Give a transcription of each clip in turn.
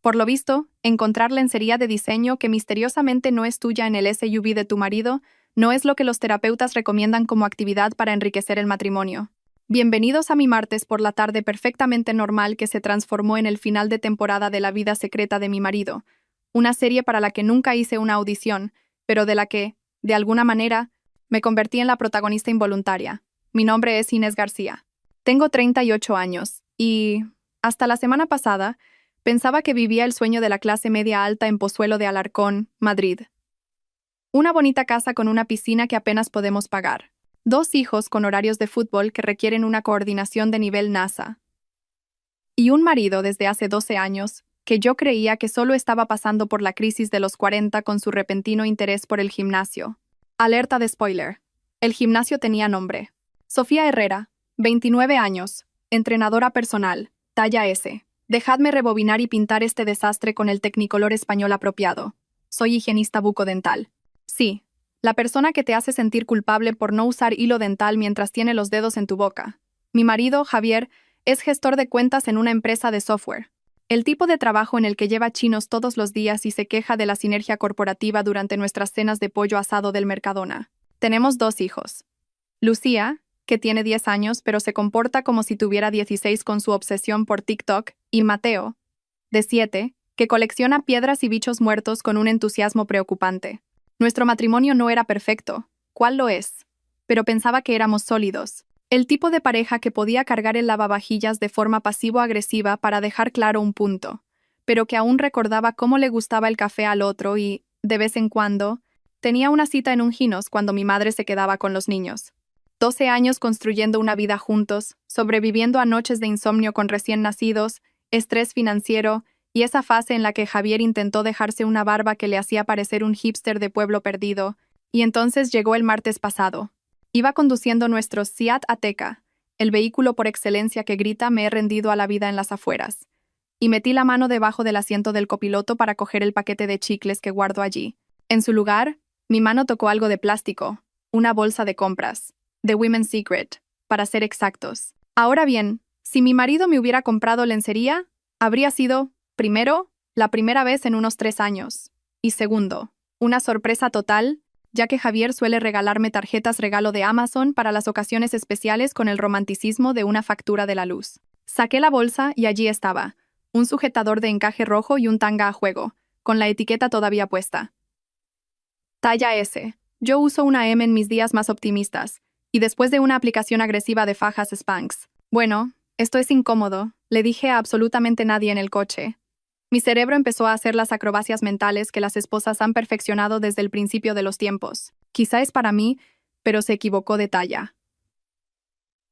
Por lo visto, encontrar lencería de diseño que misteriosamente no es tuya en el SUV de tu marido no es lo que los terapeutas recomiendan como actividad para enriquecer el matrimonio. Bienvenidos a mi martes por la tarde perfectamente normal que se transformó en el final de temporada de La vida secreta de mi marido, una serie para la que nunca hice una audición, pero de la que, de alguna manera, me convertí en la protagonista involuntaria. Mi nombre es Inés García. Tengo 38 años y, hasta la semana pasada, pensaba que vivía el sueño de la clase media alta en Pozuelo de Alarcón, Madrid. Una bonita casa con una piscina que apenas podemos pagar. 2 hijos con horarios de fútbol que requieren una coordinación de nivel NASA. Y un marido desde hace 12 años, que yo creía que solo estaba pasando por la crisis de los 40 con su repentino interés por el gimnasio. Alerta de spoiler. El gimnasio tenía nombre. Sofía Herrera, 29 años, entrenadora personal, talla S. Dejadme rebobinar y pintar este desastre con el tecnicolor español apropiado. Soy higienista bucodental. Sí, la persona que te hace sentir culpable por no usar hilo dental mientras tiene los dedos en tu boca. Mi marido, Javier, es gestor de cuentas en una empresa de software. El tipo de trabajo en el que lleva chinos todos los días y se queja de la sinergia corporativa durante nuestras cenas de pollo asado del Mercadona. Tenemos 2 hijos. Lucía, que tiene 10 años pero se comporta como si tuviera 16 con su obsesión por TikTok, y Mateo, de 7, que colecciona piedras y bichos muertos con un entusiasmo preocupante. Nuestro matrimonio no era perfecto, ¿cuál lo es? Pero pensaba que éramos sólidos. El tipo de pareja que podía cargar el lavavajillas de forma pasivo-agresiva para dejar claro un punto, pero que aún recordaba cómo le gustaba el café al otro y, de vez en cuando, tenía una cita en un Ginos cuando mi madre se quedaba con los niños. 12 años construyendo una vida juntos, sobreviviendo a noches de insomnio con recién nacidos, estrés financiero y esa fase en la que Javier intentó dejarse una barba que le hacía parecer un hipster de pueblo perdido, y entonces llegó el martes pasado. Iba conduciendo nuestro Seat Ateca, el vehículo por excelencia que grita "me he rendido a la vida en las afueras", y metí la mano debajo del asiento del copiloto para coger el paquete de chicles que guardo allí. En su lugar, mi mano tocó algo de plástico, una bolsa de compras, de Women's Secret, para ser exactos. Ahora bien, si mi marido me hubiera comprado lencería, habría sido, primero, la primera vez en unos 3 años, y segundo, una sorpresa total, ya que Javier suele regalarme tarjetas regalo de Amazon para las ocasiones especiales con el romanticismo de una factura de la luz. Saqué la bolsa y allí estaba, un sujetador de encaje rojo y un tanga a juego, con la etiqueta todavía puesta. Talla S. Yo uso una M en mis días más optimistas, y después de una aplicación agresiva de fajas Spanx. Bueno, esto es incómodo, le dije a absolutamente nadie en el coche. Mi cerebro empezó a hacer las acrobacias mentales que las esposas han perfeccionado desde el principio de los tiempos. Quizá es para mí, pero se equivocó de talla.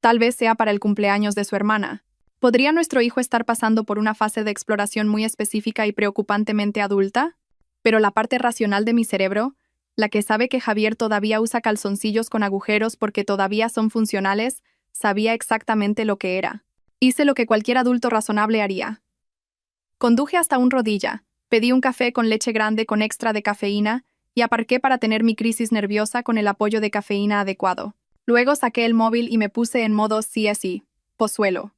Tal vez sea para el cumpleaños de su hermana. ¿Podría nuestro hijo estar pasando por una fase de exploración muy específica y preocupantemente adulta? Pero la parte racional de mi cerebro, la que sabe que Javier todavía usa calzoncillos con agujeros porque todavía son funcionales, sabía exactamente lo que era. Hice lo que cualquier adulto razonable haría. Conduje hasta un Rodilla, pedí un café con leche grande con extra de cafeína y aparqué para tener mi crisis nerviosa con el apoyo de cafeína adecuado. Luego saqué el móvil y me puse en modo CSI, Pozuelo.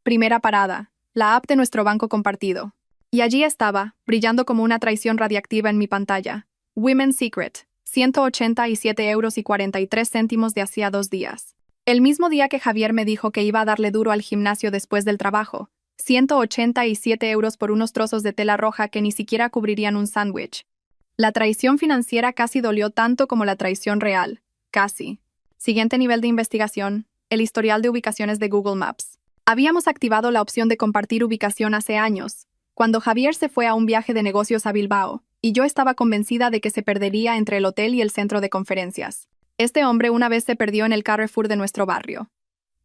Primera parada, la app de nuestro banco compartido. Y allí estaba, brillando como una traición radiactiva en mi pantalla. Women's Secret, 187,43 € de hacía 2 días. El mismo día que Javier me dijo que iba a darle duro al gimnasio después del trabajo, 187 € por unos trozos de tela roja que ni siquiera cubrirían un sándwich. La traición financiera casi dolió tanto como la traición real. Casi. Siguiente nivel de investigación, el historial de ubicaciones de Google Maps. Habíamos activado la opción de compartir ubicación hace años, cuando Javier se fue a un viaje de negocios a Bilbao, y yo estaba convencida de que se perdería entre el hotel y el centro de conferencias. Este hombre una vez se perdió en el Carrefour de nuestro barrio.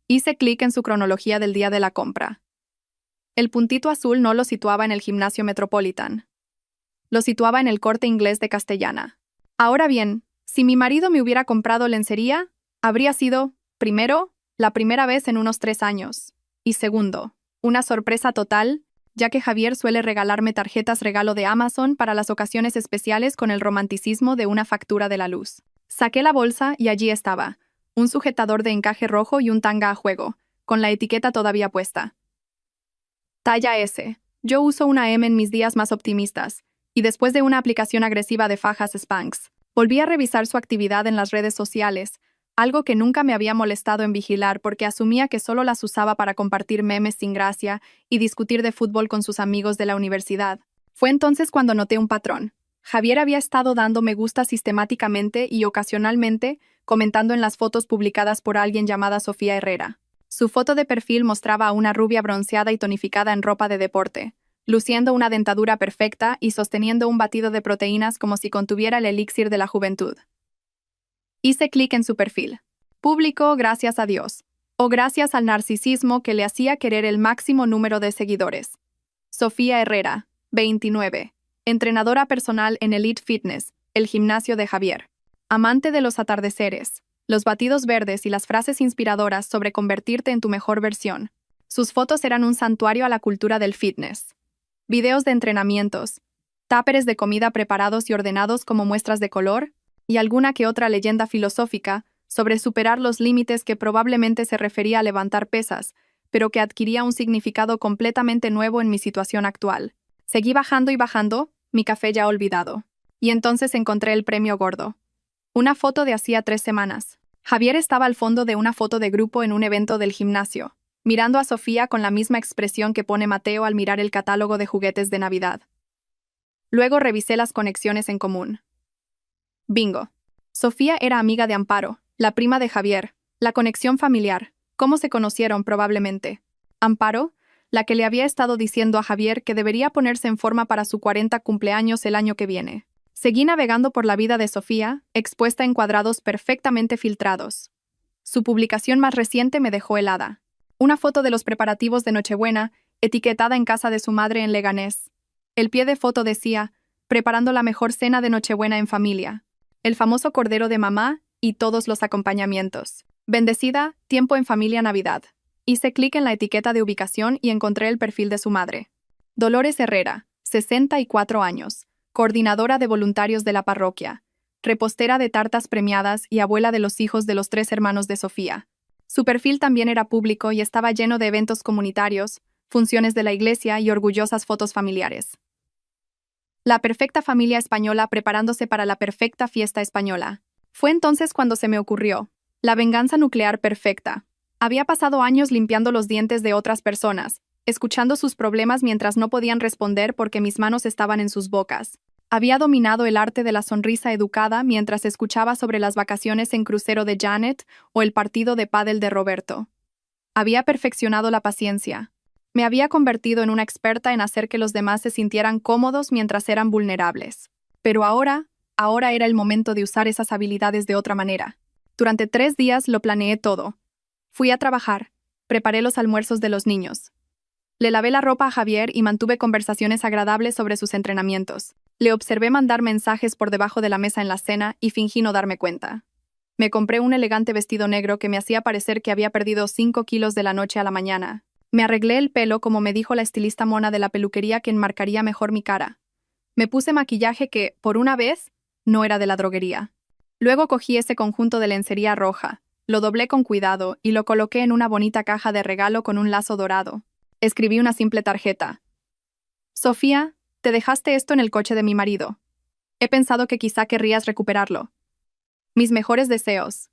Hice clic en su cronología del día de la compra. El puntito azul no lo situaba en el gimnasio Metropolitan. Lo situaba en el Corte Inglés de Castellana. Ahora bien, si mi marido me hubiera comprado lencería, habría sido, primero, la primera vez en unos 3 años, y segundo, una sorpresa total, ya que Javier suele regalarme tarjetas regalo de Amazon para las ocasiones especiales con el romanticismo de una factura de la luz. Saqué la bolsa y allí estaba, un sujetador de encaje rojo y un tanga a juego, con la etiqueta todavía puesta. Talla S. Yo uso una M en mis días más optimistas, y después de una aplicación agresiva de fajas Spanx, volví a revisar su actividad en las redes sociales, algo que nunca me había molestado en vigilar porque asumía que solo las usaba para compartir memes sin gracia y discutir de fútbol con sus amigos de la universidad. Fue entonces cuando noté un patrón. Javier había estado dando me gusta sistemáticamente y ocasionalmente comentando en las fotos publicadas por alguien llamada Sofía Herrera. Su foto de perfil mostraba a una rubia bronceada y tonificada en ropa de deporte, luciendo una dentadura perfecta y sosteniendo un batido de proteínas como si contuviera el elixir de la juventud. Hice clic en su perfil. Publicó gracias a Dios, o gracias al narcisismo que le hacía querer el máximo número de seguidores. Sofía Herrera, 29. Entrenadora personal en Elite Fitness, el gimnasio de Javier. Amante de los atardeceres, los batidos verdes y las frases inspiradoras sobre convertirte en tu mejor versión. Sus fotos eran un santuario a la cultura del fitness. Videos de entrenamientos, táperes de comida preparados y ordenados como muestras de color, y alguna que otra leyenda filosófica sobre superar los límites que probablemente se refería a levantar pesas, pero que adquiría un significado completamente nuevo en mi situación actual. Seguí bajando y bajando, mi café ya olvidado. Y entonces encontré el premio gordo. Una foto de hacía 3 semanas. Javier estaba al fondo de una foto de grupo en un evento del gimnasio, mirando a Sofía con la misma expresión que pone Mateo al mirar el catálogo de juguetes de Navidad. Luego revisé las conexiones en común. Bingo. Sofía era amiga de Amparo, la prima de Javier, la conexión familiar. ¿Cómo se conocieron probablemente? Amparo, la que le había estado diciendo a Javier que debería ponerse en forma para su 40 cumpleaños el año que viene. Seguí navegando por la vida de Sofía, expuesta en cuadrados perfectamente filtrados. Su publicación más reciente me dejó helada. Una foto de los preparativos de Nochebuena, etiquetada en casa de su madre en Leganés. El pie de foto decía, preparando la mejor cena de Nochebuena en familia. El famoso cordero de mamá y todos los acompañamientos. Bendecida, tiempo en familia Navidad. Hice clic en la etiqueta de ubicación y encontré el perfil de su madre. Dolores Herrera, 64 años, coordinadora de voluntarios de la parroquia, repostera de tartas premiadas y abuela de los hijos de los 3 hermanos de Sofía. Su perfil también era público y estaba lleno de eventos comunitarios, funciones de la iglesia y orgullosas fotos familiares. La perfecta familia española preparándose para la perfecta fiesta española. Fue entonces cuando se me ocurrió. La venganza nuclear perfecta. Había pasado años limpiando los dientes de otras personas, escuchando sus problemas mientras no podían responder porque mis manos estaban en sus bocas. Había dominado el arte de la sonrisa educada mientras escuchaba sobre las vacaciones en crucero de Janet o el partido de pádel de Roberto. Había perfeccionado la paciencia. Me había convertido en una experta en hacer que los demás se sintieran cómodos mientras eran vulnerables. Pero ahora era el momento de usar esas habilidades de otra manera. Durante 3 días lo planeé todo. Fui a trabajar, preparé los almuerzos de los niños. Le lavé la ropa a Javier y mantuve conversaciones agradables sobre sus entrenamientos. Le observé mandar mensajes por debajo de la mesa en la cena y fingí no darme cuenta. Me compré un elegante vestido negro que me hacía parecer que había perdido 5 kilos de la noche a la mañana. Me arreglé el pelo como me dijo la estilista mona de la peluquería que enmarcaría mejor mi cara. Me puse maquillaje que, por una vez, no era de la droguería. Luego cogí ese conjunto de lencería roja, lo doblé con cuidado y lo coloqué en una bonita caja de regalo con un lazo dorado. Escribí una simple tarjeta. Sofía, te dejaste esto en el coche de mi marido. He pensado que quizá querrías recuperarlo. Mis mejores deseos.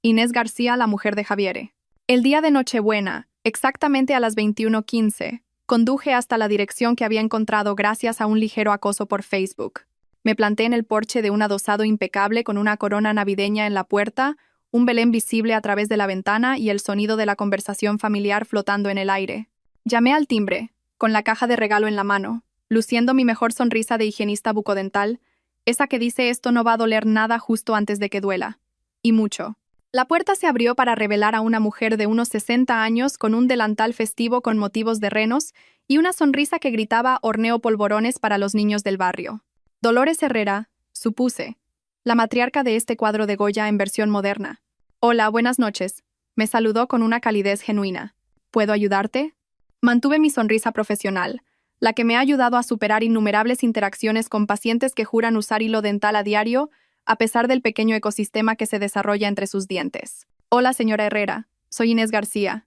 Inés García, la mujer de Javier. El día de Nochebuena, exactamente a las 21:15, conduje hasta la dirección que había encontrado gracias a un ligero acoso por Facebook. Me planté en el porche de un adosado impecable con una corona navideña en la puerta, un Belén visible a través de la ventana y el sonido de la conversación familiar flotando en el aire. Llamé al timbre, con la caja de regalo en la mano, luciendo mi mejor sonrisa de higienista bucodental, esa que dice esto no va a doler nada justo antes de que duela. Y mucho. La puerta se abrió para revelar a una mujer de unos 60 años con un delantal festivo con motivos de renos y una sonrisa que gritaba horneo polvorones para los niños del barrio. Dolores Herrera, supuse, la matriarca de este cuadro de Goya en versión moderna. Hola, buenas noches. Me saludó con una calidez genuina. ¿Puedo ayudarte? Mantuve mi sonrisa profesional, la que me ha ayudado a superar innumerables interacciones con pacientes que juran usar hilo dental a diario, a pesar del pequeño ecosistema que se desarrolla entre sus dientes. Hola, señora Herrera. Soy Inés García.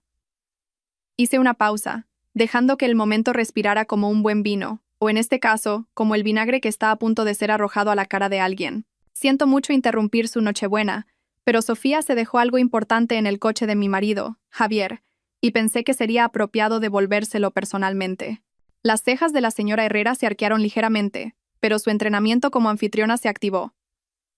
Hice una pausa, dejando que el momento respirara como un buen vino, o en este caso, como el vinagre que está a punto de ser arrojado a la cara de alguien. Siento mucho interrumpir su Nochebuena, pero Sofía se dejó algo importante en el coche de mi marido, Javier, y pensé que sería apropiado devolvérselo personalmente. Las cejas de la señora Herrera se arquearon ligeramente, pero su entrenamiento como anfitriona se activó.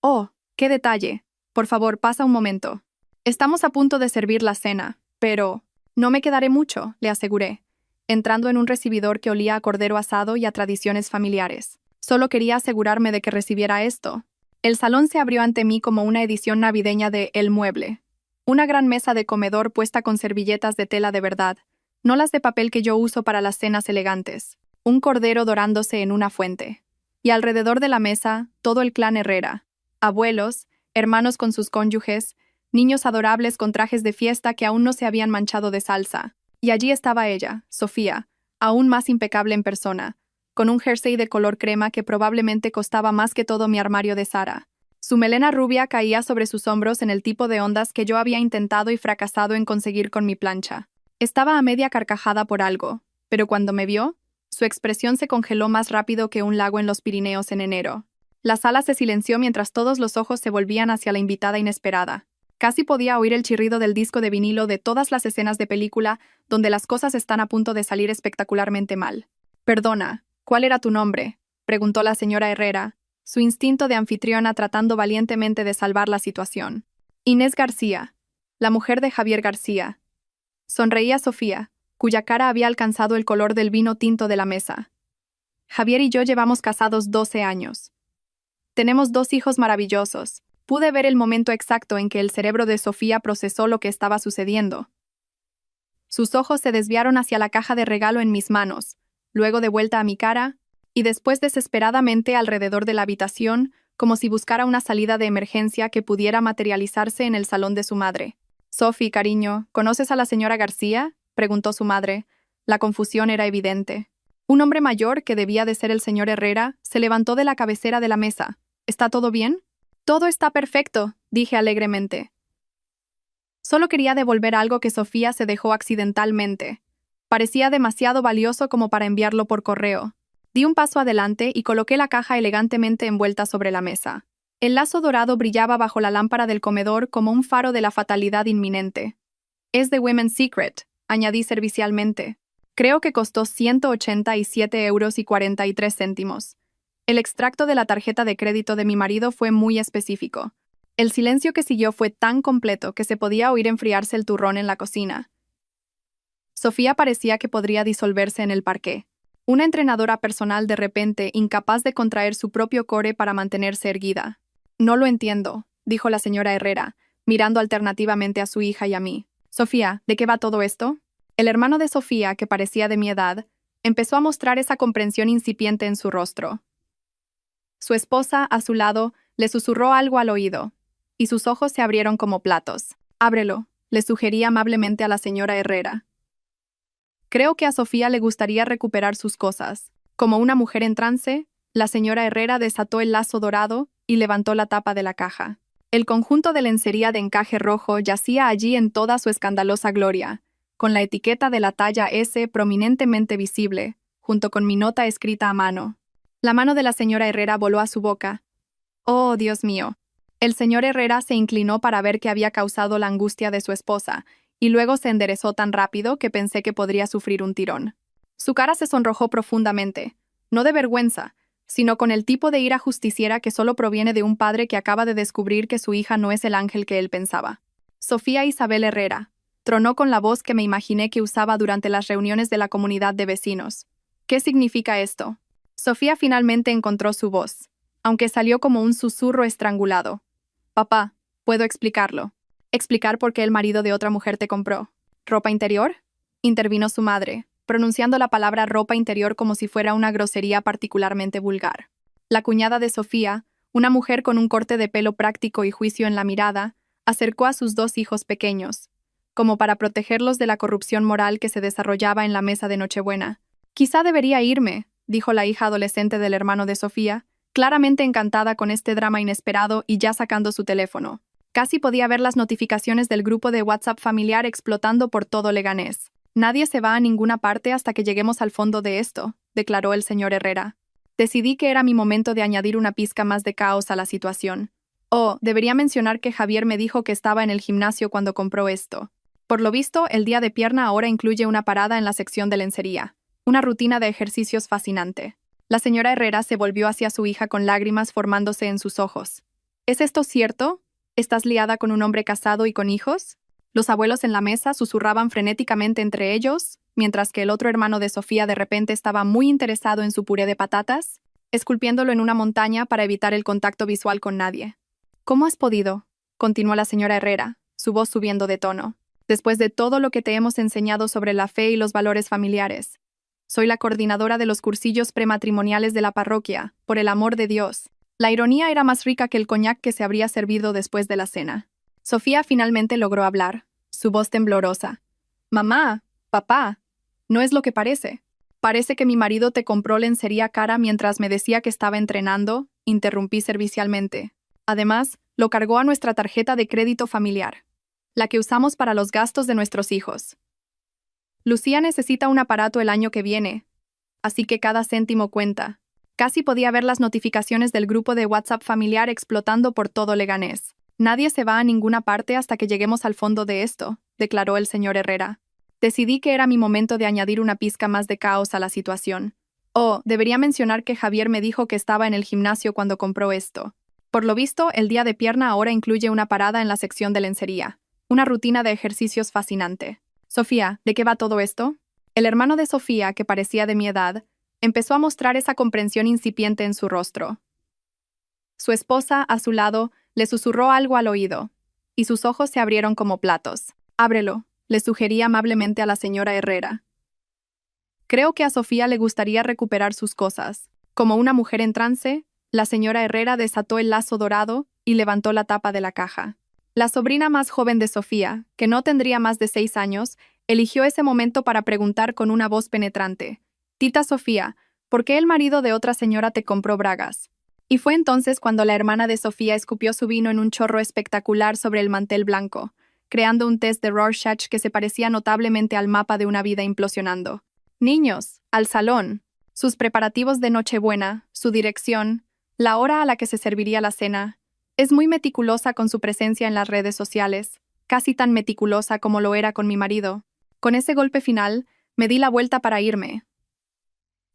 «Oh, qué detalle. Por favor, pasa un momento. Estamos a punto de servir la cena, pero no me quedaré mucho», le aseguré, entrando en un recibidor que olía a cordero asado y a tradiciones familiares. Solo quería asegurarme de que recibiera esto. El salón se abrió ante mí como una edición navideña de El Mueble. Una gran mesa de comedor puesta con servilletas de tela de verdad, no las de papel que yo uso para las cenas elegantes. Un cordero dorándose en una fuente. Y alrededor de la mesa, todo el clan Herrera. Abuelos, hermanos con sus cónyuges, niños adorables con trajes de fiesta que aún no se habían manchado de salsa. Y allí estaba ella, Sofía, aún más impecable en persona, con un jersey de color crema que probablemente costaba más que todo mi armario de Zara. Su melena rubia caía sobre sus hombros en el tipo de ondas que yo había intentado y fracasado en conseguir con mi plancha. Estaba a media carcajada por algo, pero cuando me vio, su expresión se congeló más rápido que un lago en los Pirineos en enero. La sala se silenció mientras todos los ojos se volvían hacia la invitada inesperada. Casi podía oír el chirrido del disco de vinilo de todas las escenas de película donde las cosas están a punto de salir espectacularmente mal. «Perdona, ¿cuál era tu nombre?», preguntó la señora Herrera, su instinto de anfitriona tratando valientemente de salvar la situación. «Inés García, la mujer de Javier García». Sonreía Sofía, cuya cara había alcanzado el color del vino tinto de la mesa. «Javier y yo llevamos casados 12 años. Tenemos 2 hijos maravillosos». Pude ver el momento exacto en que el cerebro de Sofía procesó lo que estaba sucediendo. Sus ojos se desviaron hacia la caja de regalo en mis manos, luego de vuelta a mi cara, y después desesperadamente alrededor de la habitación, como si buscara una salida de emergencia que pudiera materializarse en el salón de su madre. «Sophie, cariño, ¿conoces a la señora García?», preguntó su madre. La confusión era evidente. Un hombre mayor, que debía de ser el señor Herrera, se levantó de la cabecera de la mesa. «¿Está todo bien?». «Todo está perfecto», dije alegremente. Solo quería devolver algo que Sofía se dejó accidentalmente. Parecía demasiado valioso como para enviarlo por correo. Di un paso adelante y coloqué la caja elegantemente envuelta sobre la mesa. El lazo dorado brillaba bajo la lámpara del comedor como un faro de la fatalidad inminente. «Es de Women's Secret», añadí servicialmente. «Creo que costó 187,43 €. El extracto de la tarjeta de crédito de mi marido fue muy específico. El silencio que siguió fue tan completo que se podía oír enfriarse el turrón en la cocina. Sofía parecía que podría disolverse en el parqué. Una entrenadora personal de repente incapaz de contraer su propio core para mantenerse erguida. «No lo entiendo», dijo la señora Herrera, mirando alternativamente a su hija y a mí. «Sofía, ¿de qué va todo esto?». El hermano de Sofía, que parecía de mi edad, empezó a mostrar esa comprensión incipiente en su rostro. Su esposa, a su lado, le susurró algo al oído, y sus ojos se abrieron como platos. «Ábrelo», le sugerí amablemente a la señora Herrera. Creo que a Sofía le gustaría recuperar sus cosas. Como una mujer en trance, la señora Herrera desató el lazo dorado y levantó la tapa de la caja. El conjunto de lencería de encaje rojo yacía allí en toda su escandalosa gloria, con la etiqueta de la talla S prominentemente visible, junto con mi nota escrita a mano. La mano de la señora Herrera voló a su boca. «Oh, Dios mío». El señor Herrera se inclinó para ver qué había causado la angustia de su esposa, y luego se enderezó tan rápido que pensé que podría sufrir un tirón. Su cara se sonrojó profundamente, no de vergüenza, sino con el tipo de ira justiciera que solo proviene de un padre que acaba de descubrir que su hija no es el ángel que él pensaba. «Sofía Isabel Herrera», tronó con la voz que me imaginé que usaba durante las reuniones de la comunidad de vecinos. «¿Qué significa esto?». Sofía finalmente encontró su voz, aunque salió como un susurro estrangulado. «Papá, puedo explicarlo». «¿Explicar por qué el marido de otra mujer te compró? ¿Ropa interior?», intervino su madre, pronunciando la palabra ropa interior como si fuera una grosería particularmente vulgar. La cuñada de Sofía, una mujer con un corte de pelo práctico y juicio en la mirada, acercó a sus 2 hijos pequeños, como para protegerlos de la corrupción moral que se desarrollaba en la mesa de Nochebuena. «Quizá debería irme», dijo la hija adolescente del hermano de Sofía, claramente encantada con este drama inesperado y ya sacando su teléfono. Casi podía ver las notificaciones del grupo de WhatsApp familiar explotando por todo Leganés. Nadie se va a ninguna parte hasta que lleguemos al fondo de esto, declaró el señor Herrera. Decidí que era mi momento de añadir una pizca más de caos a la situación. Oh, debería mencionar que Javier me dijo que estaba en el gimnasio cuando compró esto. Por lo visto, el día de pierna ahora incluye una parada en la sección de lencería. Una rutina de ejercicios fascinante. La señora Herrera se volvió hacia su hija con lágrimas formándose en sus ojos. ¿Es esto cierto? ¿Estás liada con un hombre casado y con hijos? Los abuelos en la mesa susurraban frenéticamente entre ellos, mientras que el otro hermano de Sofía de repente estaba muy interesado en su puré de patatas, esculpiéndolo en una montaña para evitar el contacto visual con nadie. ¿Cómo has podido? Continuó la señora Herrera, su voz subiendo de tono. Después de todo lo que te hemos enseñado sobre la fe y los valores familiares. Soy la coordinadora de los cursillos prematrimoniales de la parroquia, por el amor de Dios. La ironía era más rica que el coñac que se habría servido después de la cena. Sofía finalmente logró hablar, su voz temblorosa. Mamá, papá, no es lo que parece. Parece que mi marido te compró lencería cara mientras me decía que estaba entrenando, interrumpí servicialmente. Además, lo cargó a nuestra tarjeta de crédito familiar, la que usamos para los gastos de nuestros hijos. Lucía necesita un aparato el año que viene, así que cada céntimo cuenta. Casi podía ver las notificaciones del grupo de WhatsApp familiar explotando por todo Leganés. Nadie se va a ninguna parte hasta que lleguemos al fondo de esto, declaró el señor Herrera. Decidí que era mi momento de añadir una pizca más de caos a la situación. Oh, debería mencionar que Javier me dijo que estaba en el gimnasio cuando compró esto. Por lo visto, el día de pierna ahora incluye una parada en la sección de lencería. Una rutina de ejercicios fascinante. Sofía, ¿de qué va todo esto? El hermano de Sofía, que parecía de mi edad, empezó a mostrar esa comprensión incipiente en su rostro. Su esposa, a su lado, le susurró algo al oído, y sus ojos se abrieron como platos. Ábrelo, le sugerí amablemente a la señora Herrera. Creo que a Sofía le gustaría recuperar sus cosas. Como una mujer en trance, la señora Herrera desató el lazo dorado y levantó la tapa de la caja. La sobrina más joven de Sofía, que no tendría más de 6 años, eligió ese momento para preguntar con una voz penetrante. «Tita Sofía, ¿por qué el marido de otra señora te compró bragas?» Y fue entonces cuando la hermana de Sofía escupió su vino en un chorro espectacular sobre el mantel blanco, creando un test de Rorschach que se parecía notablemente al mapa de una vida implosionando. «Niños, al salón». Sus preparativos de Nochebuena, su dirección, la hora a la que se serviría la cena. Es muy meticulosa con su presencia en las redes sociales, casi tan meticulosa como lo era con mi marido. Con ese golpe final, me di la vuelta para irme.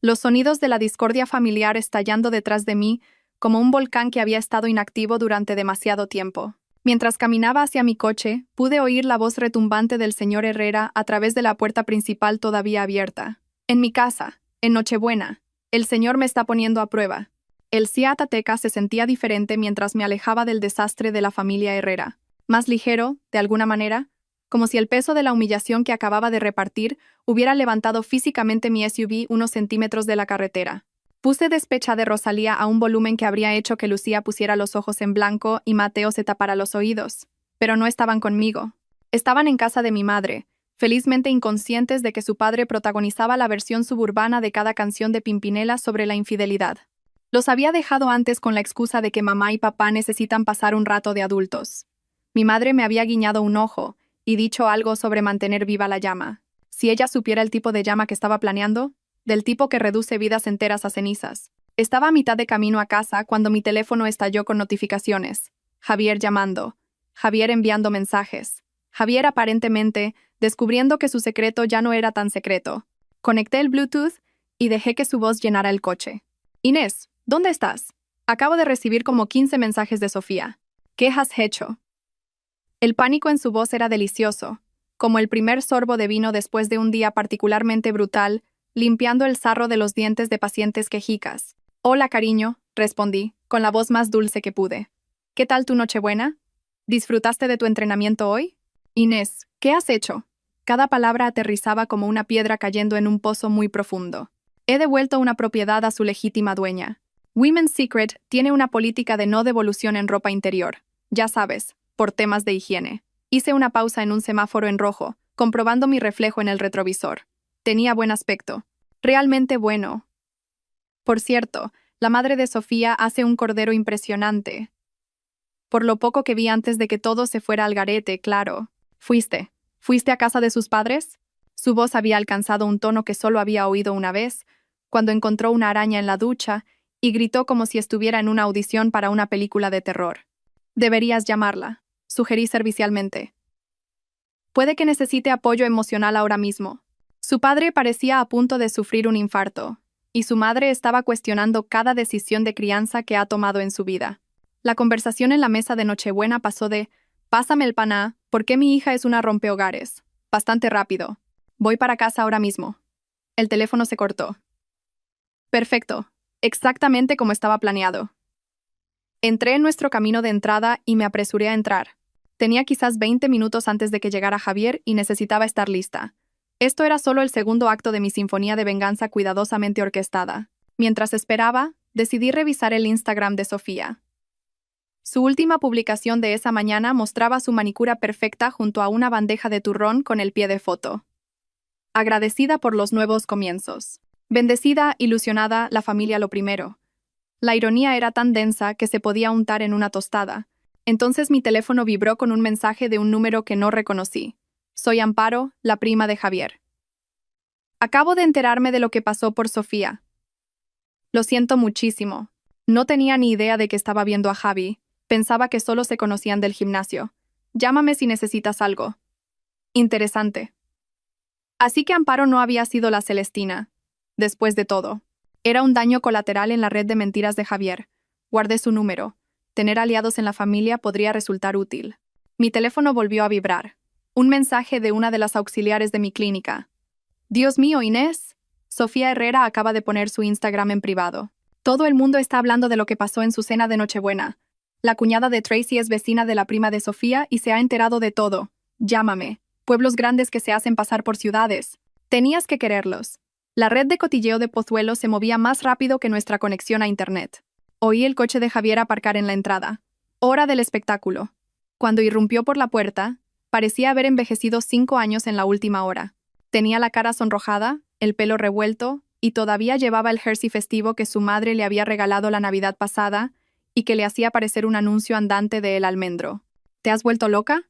Los sonidos de la discordia familiar estallando detrás de mí, como un volcán que había estado inactivo durante demasiado tiempo. Mientras caminaba hacia mi coche, pude oír la voz retumbante del señor Herrera a través de la puerta principal todavía abierta. En mi casa, en Nochebuena, el señor me está poniendo a prueba. El Seat Ateca se sentía diferente mientras me alejaba del desastre de la familia Herrera. Más ligero, de alguna manera, como si el peso de la humillación que acababa de repartir hubiera levantado físicamente mi SUV unos centímetros de la carretera. Puse despecha de Rosalía a un volumen que habría hecho que Lucía pusiera los ojos en blanco y Mateo se tapara los oídos. Pero no estaban conmigo. Estaban en casa de mi madre, felizmente inconscientes de que su padre protagonizaba la versión suburbana de cada canción de Pimpinela sobre la infidelidad. Los había dejado antes con la excusa de que mamá y papá necesitan pasar un rato de adultos. Mi madre me había guiñado un ojo y dicho algo sobre mantener viva la llama. Si ella supiera el tipo de llama que estaba planeando, del tipo que reduce vidas enteras a cenizas. Estaba a mitad de camino a casa cuando mi teléfono estalló con notificaciones. Javier llamando. Javier enviando mensajes. Javier aparentemente descubriendo que su secreto ya no era tan secreto. Conecté el Bluetooth y dejé que su voz llenara el coche. Inés, ¿dónde estás? Acabo de recibir como 15 mensajes de Sofía. ¿Qué has hecho? El pánico en su voz era delicioso, como el primer sorbo de vino después de un día particularmente brutal, limpiando el sarro de los dientes de pacientes quejicas. Hola, cariño, respondí, con la voz más dulce que pude. ¿Qué tal tu Nochebuena? ¿Disfrutaste de tu entrenamiento hoy? Inés, ¿qué has hecho? Cada palabra aterrizaba como una piedra cayendo en un pozo muy profundo. He devuelto una propiedad a su legítima dueña. Women's Secret tiene una política de no devolución en ropa interior. Ya sabes, por temas de higiene. Hice una pausa en un semáforo en rojo, comprobando mi reflejo en el retrovisor. Tenía buen aspecto. Realmente bueno. Por cierto, la madre de Sofía hace un cordero impresionante. Por lo poco que vi antes de que todo se fuera al garete, claro. ¿Fuiste a casa de sus padres? Su voz había alcanzado un tono que solo había oído una vez, cuando encontró una araña en la ducha, y gritó como si estuviera en una audición para una película de terror. Deberías llamarla, sugerí servicialmente. Puede que necesite apoyo emocional ahora mismo. Su padre parecía a punto de sufrir un infarto, y su madre estaba cuestionando cada decisión de crianza que ha tomado en su vida. La conversación en la mesa de Nochebuena pasó de «Pásame el paná, ¿por qué mi hija es una rompehogares?» bastante rápido. «Voy para casa ahora mismo». El teléfono se cortó. Perfecto, exactamente como estaba planeado. Entré en nuestro camino de entrada y me apresuré a entrar. Tenía quizás 20 minutos antes de que llegara Javier y necesitaba estar lista. Esto era solo el segundo acto de mi sinfonía de venganza cuidadosamente orquestada. Mientras esperaba, decidí revisar el Instagram de Sofía. Su última publicación de esa mañana mostraba su manicura perfecta junto a una bandeja de turrón con el pie de foto. Agradecida por los nuevos comienzos. Bendecida, ilusionada, la familia lo primero. La ironía era tan densa que se podía untar en una tostada. Entonces mi teléfono vibró con un mensaje de un número que no reconocí. Soy Amparo, la prima de Javier. Acabo de enterarme de lo que pasó por Sofía. Lo siento muchísimo. No tenía ni idea de que estaba viendo a Javi. Pensaba que solo se conocían del gimnasio. Llámame si necesitas algo. Interesante. Así que Amparo no había sido la Celestina. Después de todo, era un daño colateral en la red de mentiras de Javier. Guardé su número. Tener aliados en la familia podría resultar útil. Mi teléfono volvió a vibrar. Un mensaje de una de las auxiliares de mi clínica. Dios mío, Inés. Sofía Herrera acaba de poner su Instagram en privado. Todo el mundo está hablando de lo que pasó en su cena de Nochebuena. La cuñada de Tracy es vecina de la prima de Sofía y se ha enterado de todo. Llámame. Pueblos grandes que se hacen pasar por ciudades. Tenías que quererlos. La red de cotilleo de Pozuelo se movía más rápido que nuestra conexión a Internet. Oí el coche de Javier aparcar en la entrada. Hora del espectáculo. Cuando irrumpió por la puerta, parecía haber envejecido 5 años en la última hora. Tenía la cara sonrojada, el pelo revuelto, y todavía llevaba el jersey festivo que su madre le había regalado la Navidad pasada y que le hacía parecer un anuncio andante de El Almendro. ¿Te has vuelto loca?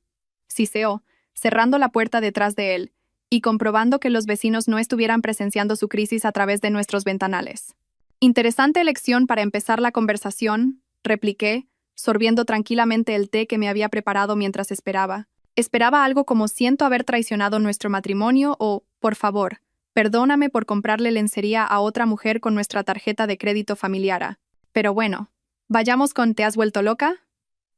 Siseó, cerrando la puerta detrás de él, y comprobando que los vecinos no estuvieran presenciando su crisis a través de nuestros ventanales. Interesante elección para empezar la conversación, repliqué, sorbiendo tranquilamente el té que me había preparado mientras esperaba. Esperaba algo como siento haber traicionado nuestro matrimonio o, por favor, perdóname por comprarle lencería a otra mujer con nuestra tarjeta de crédito familiar. Pero bueno, vayamos con ¿te has vuelto loca?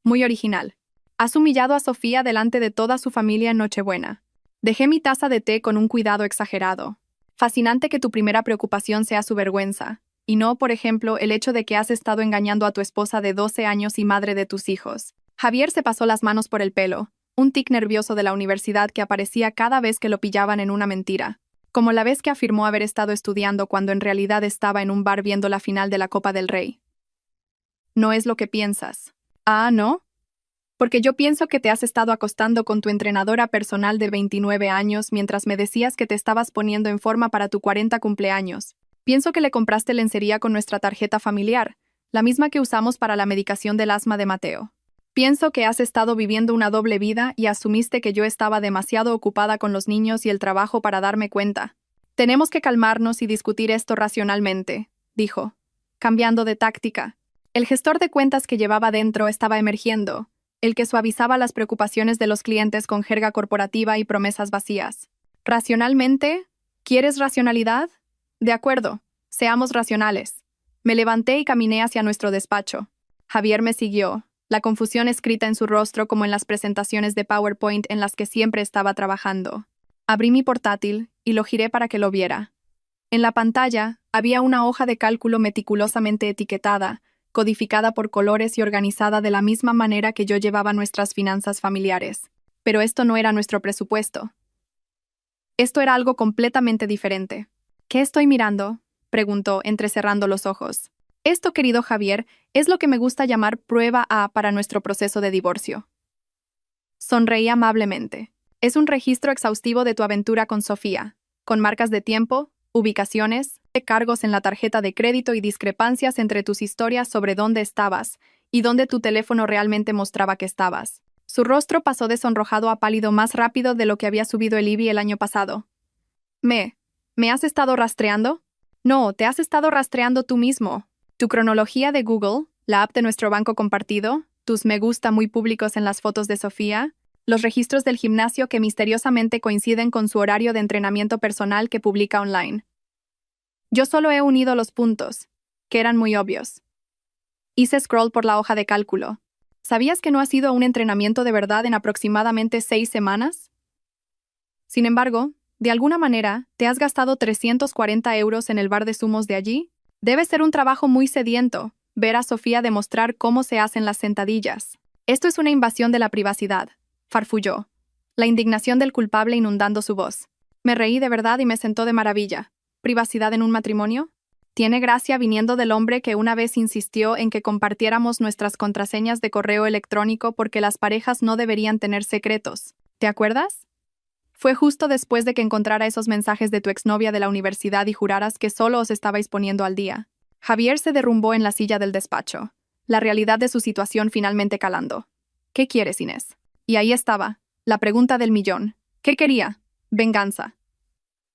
Muy original. Has humillado a Sofía delante de toda su familia en Nochebuena. Dejé mi taza de té con un cuidado exagerado. Fascinante que tu primera preocupación sea su vergüenza, y no, por ejemplo, el hecho de que has estado engañando a tu esposa de 12 años y madre de tus hijos. Javier se pasó las manos por el pelo, un tic nervioso de la universidad que aparecía cada vez que lo pillaban en una mentira, como la vez que afirmó haber estado estudiando cuando en realidad estaba en un bar viendo la final de la Copa del Rey. No es lo que piensas. Ah, ¿no? Porque yo pienso que te has estado acostando con tu entrenadora personal de 29 años mientras me decías que te estabas poniendo en forma para tu 40 cumpleaños. Pienso que le compraste lencería con nuestra tarjeta familiar, la misma que usamos para la medicación del asma de Mateo. Pienso que has estado viviendo una doble vida y asumiste que yo estaba demasiado ocupada con los niños y el trabajo para darme cuenta. Tenemos que calmarnos y discutir esto racionalmente, dijo, cambiando de táctica. El gestor de cuentas que llevaba dentro estaba emergiendo, el que suavizaba las preocupaciones de los clientes con jerga corporativa y promesas vacías. ¿Racionalmente? ¿Quieres racionalidad? De acuerdo, seamos racionales. Me levanté y caminé hacia nuestro despacho. Javier me siguió, la confusión escrita en su rostro como en las presentaciones de PowerPoint en las que siempre estaba trabajando. Abrí mi portátil y lo giré para que lo viera. En la pantalla había una hoja de cálculo meticulosamente etiquetada, codificada por colores y organizada de la misma manera que yo llevaba nuestras finanzas familiares. Pero esto no era nuestro presupuesto. Esto era algo completamente diferente. ¿Qué estoy mirando?, preguntó, entrecerrando los ojos. Esto, querido Javier, es lo que me gusta llamar prueba A para nuestro proceso de divorcio. Sonreí amablemente. Es un registro exhaustivo de tu aventura con Sofía, con marcas de tiempo, ubicaciones, cargos en la tarjeta de crédito y discrepancias entre tus historias sobre dónde estabas y dónde tu teléfono realmente mostraba que estabas. Su rostro pasó de sonrojado a pálido más rápido de lo que había subido el IBI el año pasado. ¿Me has estado rastreando? No, te has estado rastreando tú mismo. Tu cronología de Google, la app de nuestro banco compartido, tus me gusta muy públicos en las fotos de Sofía, los registros del gimnasio que misteriosamente coinciden con su horario de entrenamiento personal que publica online. Yo solo he unido los puntos, que eran muy obvios. Hice scroll por la hoja de cálculo. ¿Sabías que no ha sido un entrenamiento de verdad en aproximadamente 6 semanas? Sin embargo, de alguna manera, ¿te has gastado 340 euros en el bar de zumos de allí? Debe ser un trabajo muy sediento, ver a Sofía demostrar cómo se hacen las sentadillas. Esto es una invasión de la privacidad, farfulló, la indignación del culpable inundando su voz. Me reí de verdad y me sentó de maravilla. ¿Privacidad en un matrimonio? Tiene gracia viniendo del hombre que una vez insistió en que compartiéramos nuestras contraseñas de correo electrónico porque las parejas no deberían tener secretos. ¿Te acuerdas? Fue justo después de que encontrara esos mensajes de tu exnovia de la universidad y juraras que solo os estabais poniendo al día. Javier se derrumbó en la silla del despacho, la realidad de su situación finalmente calando. ¿Qué quieres, Inés? Y ahí estaba, la pregunta del millón. ¿Qué quería? Venganza.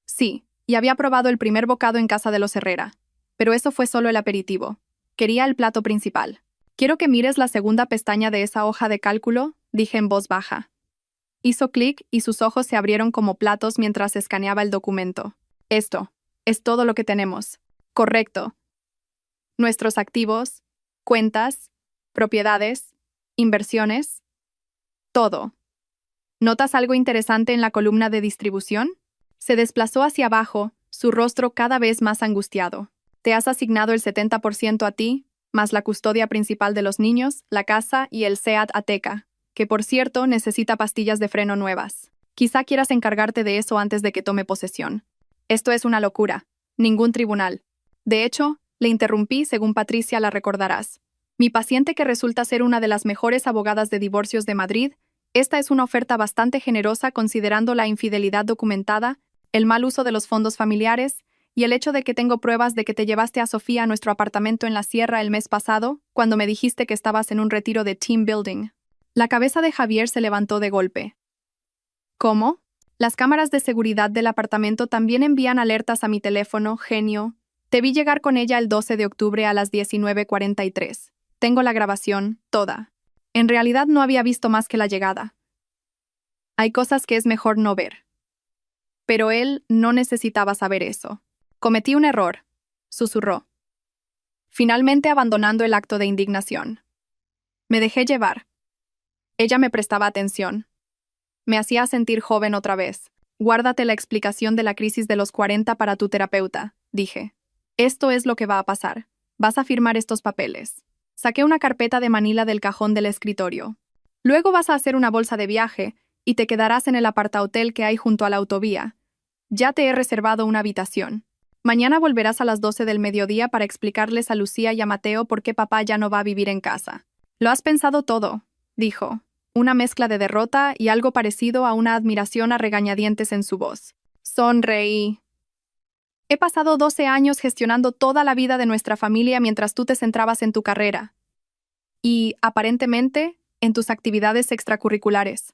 Sí, y había probado el primer bocado en casa de los Herrera. Pero eso fue solo el aperitivo. Quería el plato principal. Quiero que mires la segunda pestaña de esa hoja de cálculo, dije en voz baja. Hizo clic y sus ojos se abrieron como platos mientras escaneaba el documento. Esto es todo lo que tenemos. Correcto. Nuestros activos, cuentas, propiedades, inversiones, todo. ¿Notas algo interesante en la columna de distribución? Se desplazó hacia abajo, su rostro cada vez más angustiado. Te has asignado el 70% a ti, más la custodia principal de los niños, la casa y el SEAT Ateca, que por cierto necesita pastillas de freno nuevas. Quizá quieras encargarte de eso antes de que tome posesión. Esto es una locura. Ningún tribunal. De hecho, le interrumpí según Patricia la recordarás. Mi paciente que resulta ser una de las mejores abogadas de divorcios de Madrid, esta es una oferta bastante generosa considerando la infidelidad documentada, el mal uso de los fondos familiares y el hecho de que tengo pruebas de que te llevaste a Sofía a nuestro apartamento en la sierra el mes pasado, cuando me dijiste que estabas en un retiro de team building. La cabeza de Javier se levantó de golpe. ¿Cómo? Las cámaras de seguridad del apartamento también envían alertas a mi teléfono, genio. Te vi llegar con ella el 12 de octubre a las 19:43. Tengo la grabación, toda. En realidad no había visto más que la llegada. Hay cosas que es mejor no ver. Pero él no necesitaba saber eso. Cometí un error, susurró, finalmente abandonando el acto de indignación. Me dejé llevar. Ella me prestaba atención. Me hacía sentir joven otra vez. Guárdate la explicación de la crisis de los 40 para tu terapeuta, dije. Esto es lo que va a pasar. Vas a firmar estos papeles. Saqué una carpeta de manila del cajón del escritorio. Luego vas a hacer una bolsa de viaje y te quedarás en el apartahotel que hay junto a la autovía. Ya te he reservado una habitación. Mañana volverás a las 12 del mediodía para explicarles a Lucía y a Mateo por qué papá ya no va a vivir en casa. Lo has pensado todo, dijo, una mezcla de derrota y algo parecido a una admiración a regañadientes en su voz. Sonreí. He pasado 12 años gestionando toda la vida de nuestra familia mientras tú te centrabas en tu carrera. Y, aparentemente, en tus actividades extracurriculares.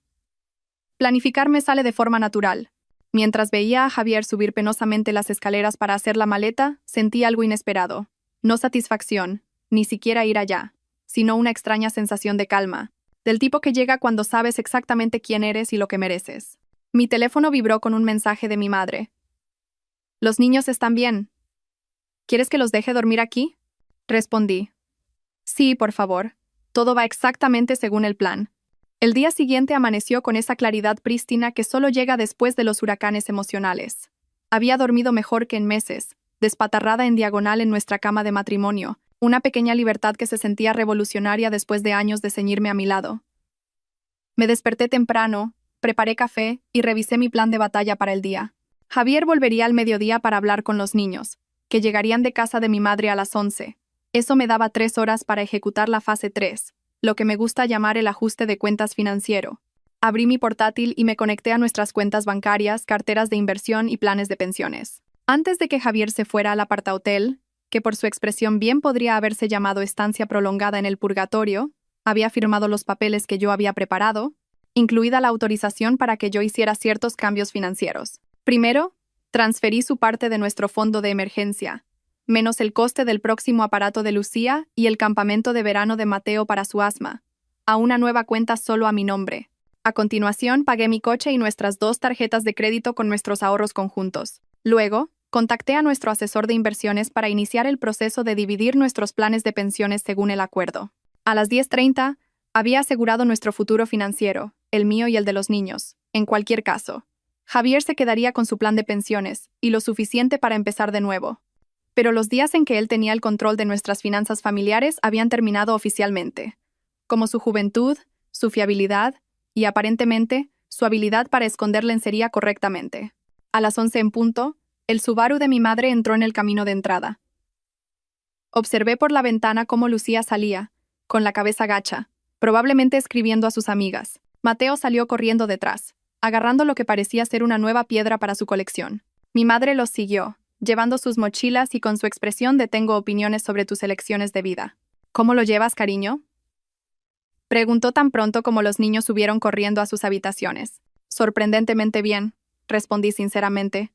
Planificar me sale de forma natural. Mientras veía a Javier subir penosamente las escaleras para hacer la maleta, sentí algo inesperado. No satisfacción, ni siquiera ir allá, sino una extraña sensación de calma, del tipo que llega cuando sabes exactamente quién eres y lo que mereces. Mi teléfono vibró con un mensaje de mi madre. «Los niños están bien. ¿Quieres que los deje dormir aquí?» Respondí. «Sí, por favor. Todo va exactamente según el plan». El día siguiente amaneció con esa claridad prístina que solo llega después de los huracanes emocionales. Había dormido mejor que en meses, despatarrada en diagonal en nuestra cama de matrimonio, una pequeña libertad que se sentía revolucionaria después de años de ceñirme a mi lado. Me desperté temprano, preparé café y revisé mi plan de batalla para el día. Javier volvería al mediodía para hablar con los niños, que llegarían de casa de mi madre a las 11. Eso me daba 3 horas para ejecutar la fase 3. Lo que me gusta llamar el ajuste de cuentas financiero. Abrí mi portátil y me conecté a nuestras cuentas bancarias, carteras de inversión y planes de pensiones. Antes de que Javier se fuera al apartahotel, que por su expresión bien podría haberse llamado estancia prolongada en el purgatorio, había firmado los papeles que yo había preparado, incluida la autorización para que yo hiciera ciertos cambios financieros. Primero, Transferí su parte de nuestro fondo de emergencia, menos el coste del próximo aparato de Lucía y el campamento de verano de Mateo para su asma, a una nueva cuenta solo a mi nombre. A continuación, pagué mi coche y nuestras 2 tarjetas de crédito con nuestros ahorros conjuntos. Luego, contacté a nuestro asesor de inversiones para iniciar el proceso de dividir nuestros planes de pensiones según el acuerdo. A las 10:30, había asegurado nuestro futuro financiero, el mío y el de los niños. En cualquier caso, Javier se quedaría con su plan de pensiones, y lo suficiente para empezar de nuevo. Pero los días en que él tenía el control de nuestras finanzas familiares habían terminado oficialmente, como su juventud, su fiabilidad y, aparentemente, su habilidad para esconder lencería correctamente. A las 11 en punto, el Subaru de mi madre entró en el camino de entrada. Observé por la ventana cómo Lucía salía, con la cabeza gacha, probablemente escribiendo a sus amigas. Mateo salió corriendo detrás, agarrando lo que parecía ser una nueva piedra para su colección. Mi madre los siguió, llevando sus mochilas y con su expresión de "tengo opiniones sobre tus elecciones de vida". ¿Cómo lo llevas, cariño?, preguntó tan pronto como los niños subieron corriendo a sus habitaciones. Sorprendentemente bien, respondí sinceramente.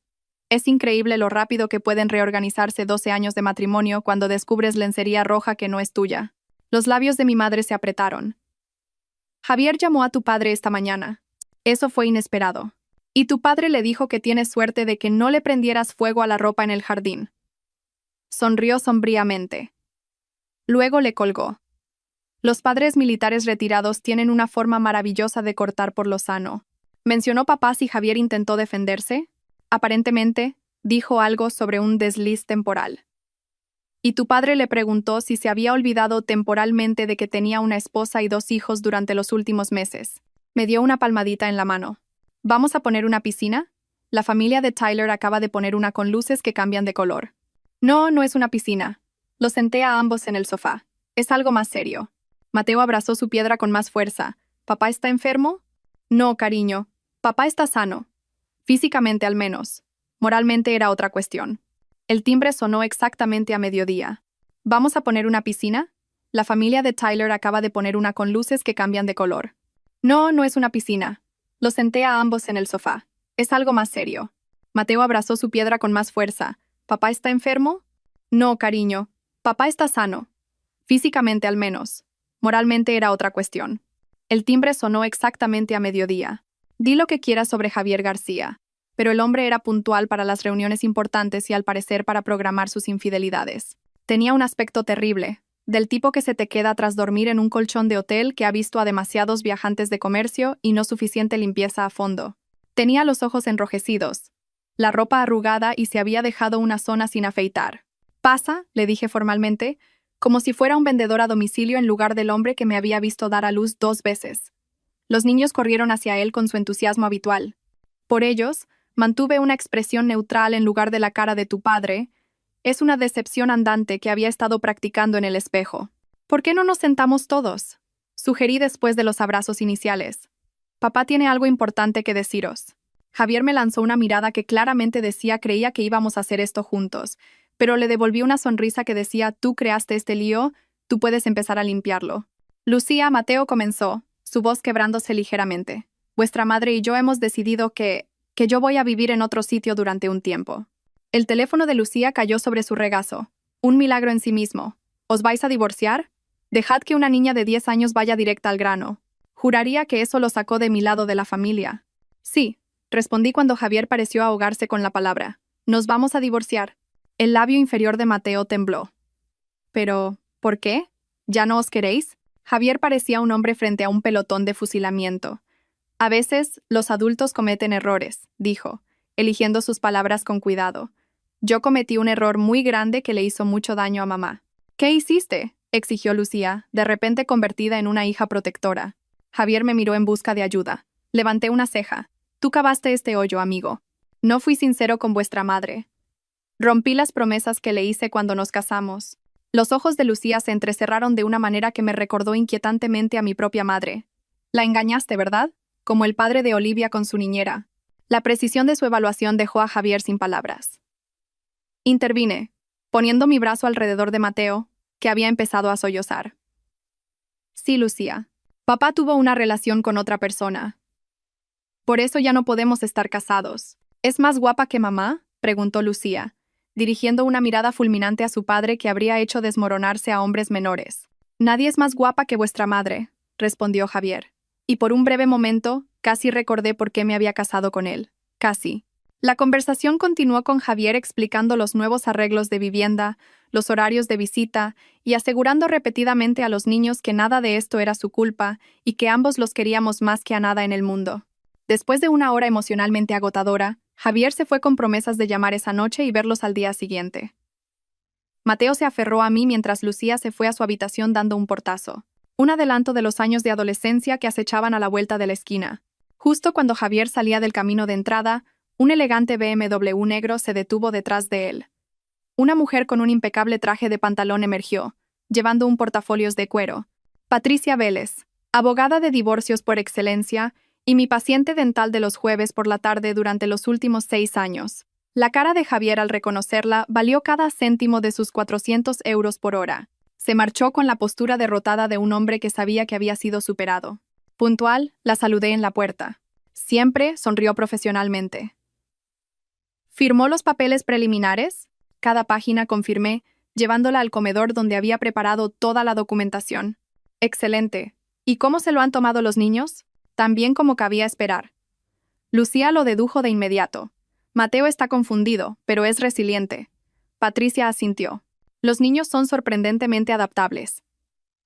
Es increíble lo rápido que pueden reorganizarse 12 años de matrimonio cuando descubres lencería roja que no es tuya. Los labios de mi madre se apretaron. Javier llamó a tu padre esta mañana. Eso fue inesperado. Y tu padre le dijo que tienes suerte de que no le prendieras fuego a la ropa en el jardín. Sonrió sombríamente. Luego le colgó. Los padres militares retirados tienen una forma maravillosa de cortar por lo sano. ¿Mencionó papá si Javier intentó defenderse? Aparentemente, dijo algo sobre un desliz temporal. Y tu padre le preguntó si se había olvidado temporalmente de que tenía una esposa y 2 hijos durante los últimos meses. Me dio una palmadita en la mano. ¿Vamos a poner una piscina? La familia de Tyler acaba de poner una con luces que cambian de color. No, no es una piscina. Los senté a ambos en el sofá. Es algo más serio. Mateo abrazó su piedra con más fuerza. ¿Papá está enfermo? No, cariño. Papá está sano. Físicamente al menos. Moralmente era otra cuestión. El timbre sonó exactamente a mediodía. ¿Vamos a poner una piscina? La familia de Tyler acaba de poner una con luces que cambian de color. No, no es una piscina. Los senté a ambos en el sofá. Es algo más serio. Mateo abrazó su piedra con más fuerza. ¿Papá está enfermo? No, cariño. Papá está sano. Físicamente al menos. Moralmente era otra cuestión. El timbre sonó exactamente a mediodía. Di lo que quieras sobre Javier García, pero el hombre era puntual para las reuniones importantes y al parecer para programar sus infidelidades. Tenía un aspecto terrible, del tipo que se te queda tras dormir en un colchón de hotel que ha visto a demasiados viajantes de comercio y no suficiente limpieza a fondo. Tenía los ojos enrojecidos, la ropa arrugada y se había dejado una zona sin afeitar. «Pasa», le dije formalmente, como si fuera un vendedor a domicilio en lugar del hombre que me había visto dar a luz 2 veces. Los niños corrieron hacia él con su entusiasmo habitual. Por ellos, mantuve una expresión neutral en lugar de la cara de tu padre. Es una decepción andante que había estado practicando en el espejo. ¿Por qué no nos sentamos todos?, sugerí después de los abrazos iniciales. Papá tiene algo importante que deciros. Javier me lanzó una mirada que claramente decía creía que íbamos a hacer esto juntos, pero le devolví una sonrisa que decía tú creaste este lío, tú puedes empezar a limpiarlo. Lucía, Mateo comenzó, su voz quebrándose ligeramente. Vuestra madre y yo hemos decidido que yo voy a vivir en otro sitio durante un tiempo. El teléfono de Lucía cayó sobre su regazo. Un milagro en sí mismo. ¿Os vais a divorciar? Dejad que una niña de 10 años vaya directa al grano. Juraría que eso lo sacó de mi lado de la familia. Sí, respondí cuando Javier pareció ahogarse con la palabra. Nos vamos a divorciar. El labio inferior de Mateo tembló. Pero, ¿por qué? ¿Ya no os queréis? Javier parecía un hombre frente a un pelotón de fusilamiento. A veces, los adultos cometen errores, dijo, eligiendo sus palabras con cuidado. Yo cometí un error muy grande que le hizo mucho daño a mamá. ¿Qué hiciste?, exigió Lucía, de repente convertida en una hija protectora. Javier me miró en busca de ayuda. Levanté una ceja. Tú cavaste este hoyo, amigo. No fui sincero con vuestra madre. Rompí las promesas que le hice cuando nos casamos. Los ojos de Lucía se entrecerraron de una manera que me recordó inquietantemente a mi propia madre. La engañaste, ¿verdad? Como el padre de Olivia con su niñera. La precisión de su evaluación dejó a Javier sin palabras. Intervine, poniendo mi brazo alrededor de Mateo, que había empezado a sollozar. Sí, Lucía. Papá tuvo una relación con otra persona. Por eso ya no podemos estar casados. ¿Es más guapa que mamá? preguntó Lucía, dirigiendo una mirada fulminante a su padre que habría hecho desmoronarse a hombres menores. Nadie es más guapa que vuestra madre, respondió Javier. Y por un breve momento, casi recordé por qué me había casado con él. Casi. La conversación continuó con Javier explicando los nuevos arreglos de vivienda, los horarios de visita y asegurando repetidamente a los niños que nada de esto era su culpa y que ambos los queríamos más que a nada en el mundo. Después de una hora emocionalmente agotadora, Javier se fue con promesas de llamar esa noche y verlos al día siguiente. Mateo se aferró a mí mientras Lucía se fue a su habitación dando un portazo. Un adelanto de los años de adolescencia que acechaban a la vuelta de la esquina. Justo cuando Javier salía del camino de entrada, un elegante BMW negro se detuvo detrás de él. Una mujer con un impecable traje de pantalón emergió, llevando un portafolios de cuero. Patricia Vélez, abogada de divorcios por excelencia, y mi paciente dental de los jueves por la tarde durante los últimos 6 años. La cara de Javier al reconocerla valió cada céntimo de sus 400 euros por hora. Se marchó con la postura derrotada de un hombre que sabía que había sido superado. Puntual, la saludé en la puerta. Siempre sonrió profesionalmente. ¿Firmó los papeles preliminares? Cada página confirmé, llevándola al comedor donde había preparado toda la documentación. Excelente. ¿Y cómo se lo han tomado los niños? Tan bien como cabía esperar. Lucía lo dedujo de inmediato. Mateo está confundido, pero es resiliente. Patricia asintió. Los niños son sorprendentemente adaptables.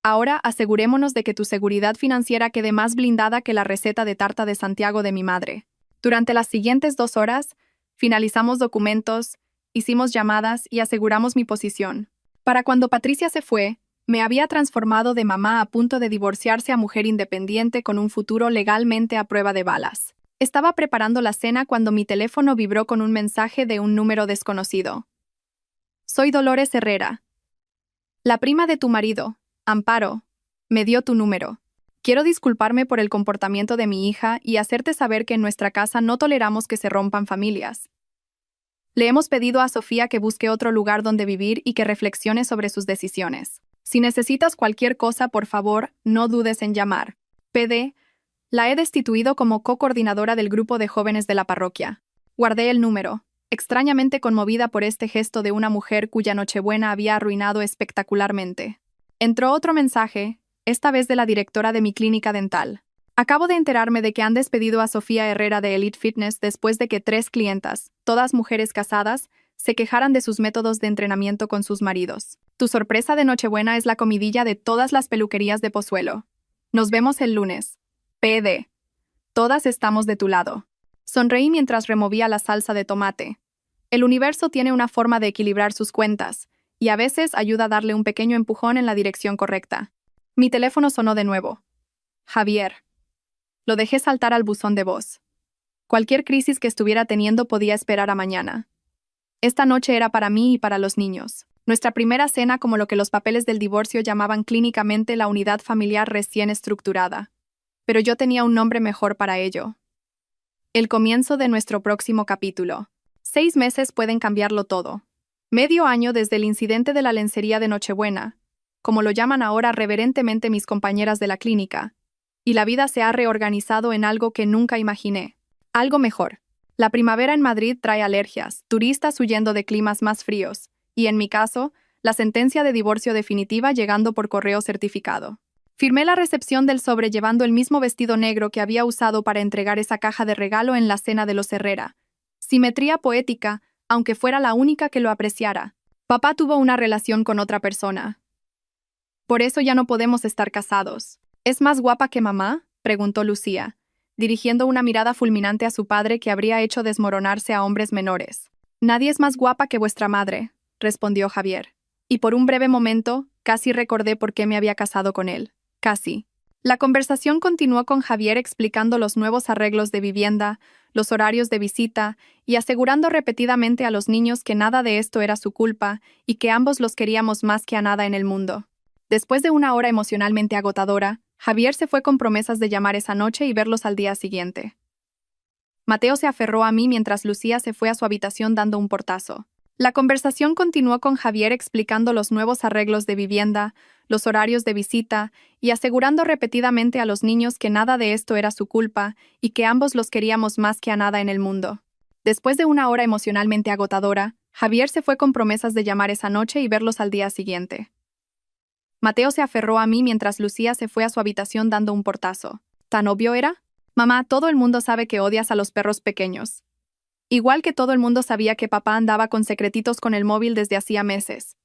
Ahora asegurémonos de que tu seguridad financiera quede más blindada que la receta de tarta de Santiago de mi madre. Durante las siguientes 2 horas, finalizamos documentos, hicimos llamadas y aseguramos mi posición. Para cuando Patricia se fue, me había transformado de mamá a punto de divorciarse a mujer independiente con un futuro legalmente a prueba de balas. Estaba preparando la cena cuando mi teléfono vibró con un mensaje de un número desconocido. Soy Dolores Herrera. La prima de tu marido, Amparo, me dio tu número. Quiero disculparme por el comportamiento de mi hija y hacerte saber que en nuestra casa no toleramos que se rompan familias. Le hemos pedido a Sofía que busque otro lugar donde vivir y que reflexione sobre sus decisiones. Si necesitas cualquier cosa, por favor, no dudes en llamar. PD. La he destituido como co-coordinadora del grupo de jóvenes de la parroquia. Guardé el número, extrañamente conmovida por este gesto de una mujer cuya Nochebuena había arruinado espectacularmente. Entró otro mensaje, esta vez de la directora de mi clínica dental. Acabo de enterarme de que han despedido a Sofía Herrera de Elite Fitness después de que 3 clientas, todas mujeres casadas, se quejaran de sus métodos de entrenamiento con sus maridos. Tu sorpresa de Nochebuena es la comidilla de todas las peluquerías de Pozuelo. Nos vemos el lunes. PD. Todas estamos de tu lado. Sonreí mientras removía la salsa de tomate. El universo tiene una forma de equilibrar sus cuentas, y a veces ayuda a darle un pequeño empujón en la dirección correcta. Mi teléfono sonó de nuevo. Javier. Lo dejé saltar al buzón de voz. Cualquier crisis que estuviera teniendo podía esperar a mañana. Esta noche era para mí y para los niños. Nuestra primera cena, como lo que los papeles del divorcio llamaban clínicamente la unidad familiar recién estructurada. Pero yo tenía un nombre mejor para ello. El comienzo de nuestro próximo capítulo. 6 meses pueden cambiarlo todo. Medio año desde el incidente de la lencería de Nochebuena, como lo llaman ahora reverentemente mis compañeras de la clínica, y la vida se ha reorganizado en algo que nunca imaginé. Algo mejor. La primavera en Madrid trae alergias, turistas huyendo de climas más fríos, y en mi caso, la sentencia de divorcio definitiva llegando por correo certificado. Firmé la recepción del sobre llevando el mismo vestido negro que había usado para entregar esa caja de regalo en la cena de los Herrera. Simetría poética, aunque fuera la única que lo apreciara. Papá tuvo una relación con otra persona. Por eso ya no podemos estar casados. ¿Es más guapa que mamá?, preguntó Lucía, dirigiendo una mirada fulminante a su padre que habría hecho desmoronarse a hombres menores. Nadie es más guapa que vuestra madre, respondió Javier. Y por un breve momento, casi recordé por qué me había casado con él. Casi. La conversación continuó con Javier explicando los nuevos arreglos de vivienda, los horarios de visita y asegurando repetidamente a los niños que nada de esto era su culpa y que ambos los queríamos más que a nada en el mundo. Después de una hora emocionalmente agotadora, Javier se fue con promesas de llamar esa noche y verlos al día siguiente. Mateo se aferró a mí mientras Lucía se fue a su habitación dando un portazo. La conversación continuó con Javier explicando los nuevos arreglos de vivienda, los horarios de visita y asegurando repetidamente a los niños que nada de esto era su culpa y que ambos los queríamos más que a nada en el mundo. Después de una hora emocionalmente agotadora, Javier se fue con promesas de llamar esa noche y verlos al día siguiente. Mateo se aferró a mí mientras Lucía se fue a su habitación dando un portazo. ¿Tan obvio era? Mamá, todo el mundo sabe que odias a los perros pequeños. Igual que todo el mundo sabía que papá andaba con secretitos con el móvil desde hacía meses.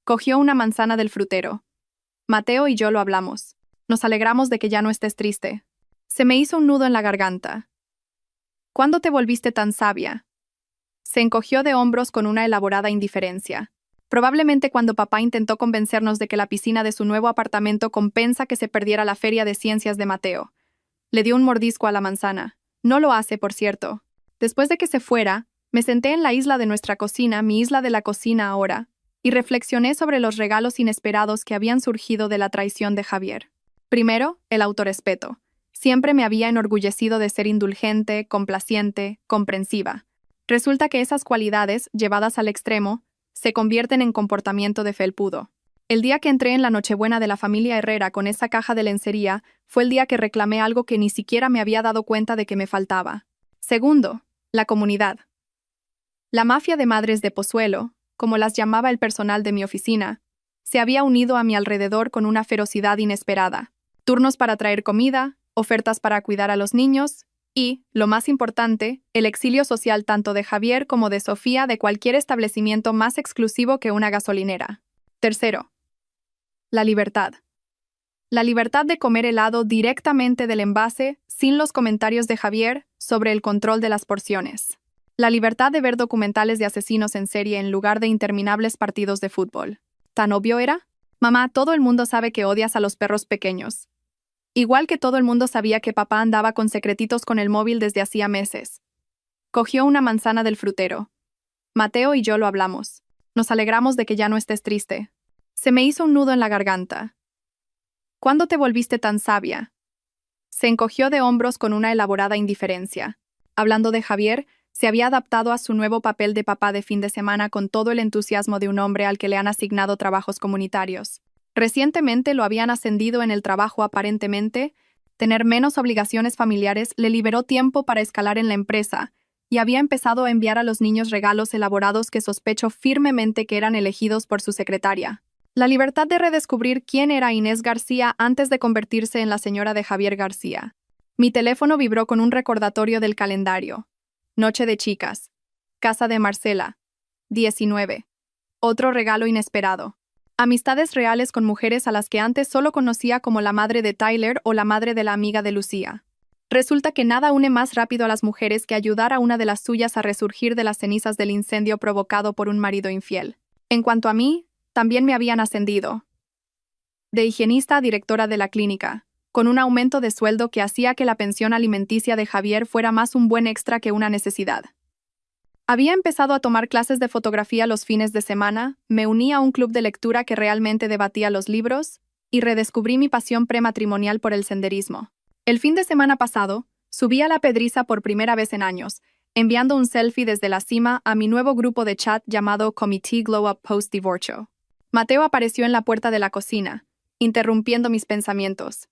Cogió una manzana del frutero. Mateo y yo lo hablamos. Nos alegramos de que ya no estés triste. Se me hizo un nudo en la garganta. ¿Cuándo te volviste tan sabia? Se encogió de hombros con una elaborada indiferencia. Probablemente cuando papá intentó convencernos de que la piscina de su nuevo apartamento compensa que se perdiera la feria de ciencias de Mateo. Le dio un mordisco a la manzana. No lo hace, por cierto. Después de que se fuera, me senté en la isla de nuestra cocina, mi isla de la cocina ahora, y reflexioné sobre los regalos inesperados que habían surgido de la traición de Javier. Primero, el autorrespeto. Siempre me había enorgullecido de ser indulgente, complaciente, comprensiva. Resulta que esas cualidades, llevadas al extremo, se convierten en comportamiento de felpudo. El día que entré en la Nochebuena de la familia Herrera con esa caja de lencería, fue el día que reclamé algo que ni siquiera me había dado cuenta de que me faltaba. Segundo, la comunidad. La mafia de madres de Pozuelo, como las llamaba el personal de mi oficina, se había unido a mi alrededor con una ferocidad inesperada. Turnos para traer comida, ofertas para cuidar a los niños y, lo más importante, el exilio social tanto de Javier como de Sofía de cualquier establecimiento más exclusivo que una gasolinera. Tercero, la libertad. La libertad de comer helado directamente del envase, sin los comentarios de Javier sobre el control de las porciones. La libertad de ver documentales de asesinos en serie en lugar de interminables partidos de fútbol. ¿Tan obvio era? Mamá, todo el mundo sabe que odias a los perros pequeños. Igual que todo el mundo sabía que papá andaba con secretitos con el móvil desde hacía meses. Cogió una manzana del frutero. Mateo y yo lo hablamos. Nos alegramos de que ya no estés triste. Se me hizo un nudo en la garganta. ¿Cuándo te volviste tan sabia? Se encogió de hombros con una elaborada indiferencia. Hablando de Javier, se había adaptado a su nuevo papel de papá de fin de semana con todo el entusiasmo de un hombre al que le han asignado trabajos comunitarios. Recientemente lo habían ascendido en el trabajo aparentemente, tener menos obligaciones familiares le liberó tiempo para escalar en la empresa, y había empezado a enviar a los niños regalos elaborados que sospecho firmemente que eran elegidos por su secretaria. La libertad de redescubrir quién era Inés García antes de convertirse en la señora de Javier García. Mi teléfono vibró con un recordatorio del calendario. Noche de chicas. Casa de Marcela. 19. Otro regalo inesperado. Amistades reales con mujeres a las que antes solo conocía como la madre de Tyler o la madre de la amiga de Lucía. Resulta que nada une más rápido a las mujeres que ayudar a una de las suyas a resurgir de las cenizas del incendio provocado por un marido infiel. En cuanto a mí, también me habían ascendido. De higienista a directora de la clínica, con un aumento de sueldo que hacía que la pensión alimenticia de Javier fuera más un buen extra que una necesidad. Había empezado a tomar clases de fotografía los fines de semana, me uní a un club de lectura que realmente debatía los libros, y redescubrí mi pasión prematrimonial por el senderismo. El fin de semana pasado, subí a la Pedriza por primera vez en años, enviando un selfie desde la cima a mi nuevo grupo de chat llamado Committee Glow Up Post Divorcio. Mateo apareció en la puerta de la cocina, interrumpiendo mis pensamientos.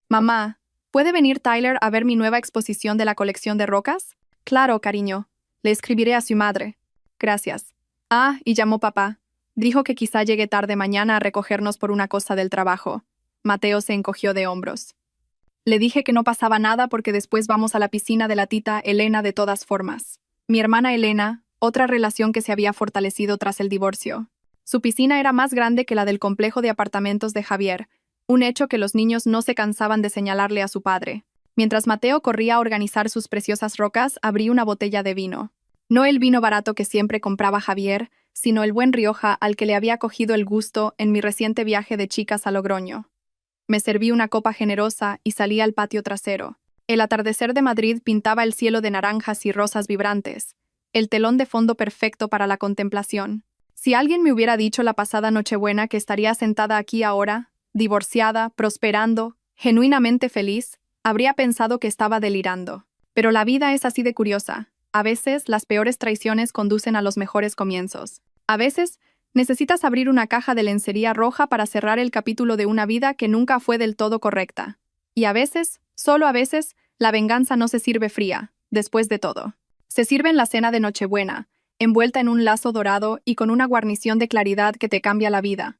Mamá, ¿puede venir Tyler a ver mi nueva exposición de la colección de rocas? Claro, cariño. Le escribiré a su madre. Gracias. Ah, y llamó papá. Dijo que quizá llegue tarde mañana a recogernos por una cosa del trabajo. Mateo se encogió de hombros. Le dije que no pasaba nada porque después vamos a la piscina de la tita Elena de todas formas. Mi hermana Elena, otra relación que se había fortalecido tras el divorcio. Su piscina era más grande que la del complejo de apartamentos de Javier, un hecho que los niños no se cansaban de señalarle a su padre. Mientras Mateo corría a organizar sus preciosas rocas, abrí una botella de vino. No el vino barato que siempre compraba Javier, sino el buen Rioja al que le había cogido el gusto en mi reciente viaje de chicas a Logroño. Me serví una copa generosa y salí al patio trasero. El atardecer de Madrid pintaba el cielo de naranjas y rosas vibrantes, el telón de fondo perfecto para la contemplación. Si alguien me hubiera dicho la pasada Nochebuena que estaría sentada aquí ahora, divorciada, prosperando, genuinamente feliz, habría pensado que estaba delirando. Pero la vida es así de curiosa. A veces, las peores traiciones conducen a los mejores comienzos. A veces, necesitas abrir una caja de lencería roja para cerrar el capítulo de una vida que nunca fue del todo correcta. Y a veces, solo a veces, la venganza no se sirve fría, después de todo. Se sirve en la cena de Nochebuena, envuelta en un lazo dorado y con una guarnición de claridad que te cambia la vida.